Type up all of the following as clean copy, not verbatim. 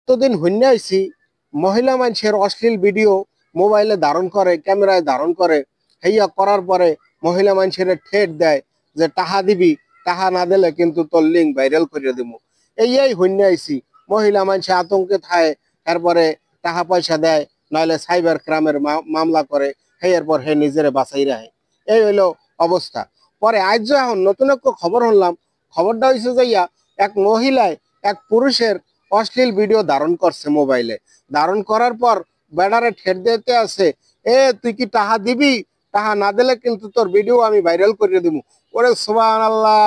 এতদিন হইনা আইছি মহিলা মানুষের অশ্লীল ভিডিও মোবাইলে ধারণ করে, ক্যামেরায় ধারণ করে, হেইয়া করার পরে মহিলা মানুষের ঠেট দেয় যে টাহা দিবি, টাহা না দিলে কিন্তু তোর লিঙ্ক ভাইরাল করে দিব। এই হইনা আইছি মহিলা মানুষে আতঙ্কে থাকে, এরপরে টাকা পয়সা দেয়, নইলে সাইবার ক্রাইমের মামলা করে, এরপর হে নিজের বাঁচাই রাখে। এই হইলো অবস্থা। পরে আজ এখন নতুন একটা খবর শুনলাম, খবরটা হয়েছে যাইয়া এক মহিলায় এক পুরুষের অশ্লীল ভিডিও ধারণ করছে মোবাইলে। ধারণ করার পর বেড়ারে ঠেট দিতে আছে, তুই কি টাহা দিবি, টাহা না দিলে কিন্তু তোর ভিডিও আমি ভাইরাল করে দিব। ওরে সুবহানাল্লাহ,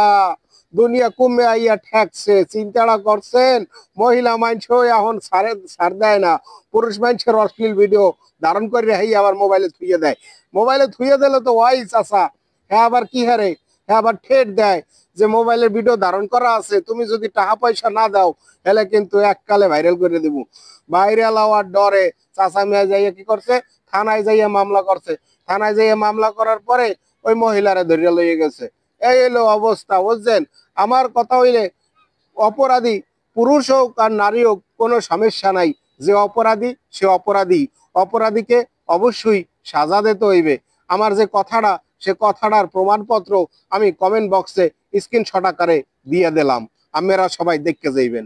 দুনিয়া কমে আইয়া ঠেকছে। চিন্তাটা করছেন? মহিলা মানুষ এখন ছাড় দেয় না, পুরুষ মানুষের অশ্লীল ভিডিও ধারণ করে হাই আবার মোবাইলে থুইয়ে দেয়। মোবাইলে থুইয়ে দিলে তো ওয়াই চাষা, হ্যাঁ আবার কি হারে, হ্যাঁ আবার ঠেট দেয় যে মোবাইলের ভিডিও ধারণ করা আছে, তুমি যদি টাকা পয়সা না দাও তাহলে কিন্তু এককালে ভাইরাল করে দিব। ভাইরাল হওয়ার ডরে চাচা মেয়ে যাইয়া কি করছে, থানায় যাইয়া মামলা করছে। থানায় যাইয়া মামলা করার পরে ওই মহিলারা ধরিয়া লইয়ে গেছে। এই এলো অবস্থা, বুঝছেন? আমার কথা হইলে অপরাধী পুরুষ হোক আর নারী হোক কোনো সমস্যা নাই। যে অপরাধী সে অপরাধী, অপরাধীকে অবশ্যই সাজা দিতে হইবে। আমার যে কথাটা, সে কথাটার প্রমাণপত্র আমি কমেন্ট বক্সে স্ক্রিনশট আকারে দিয়ে দিলাম, আপনারা সবাই দেখতে যাইবেন।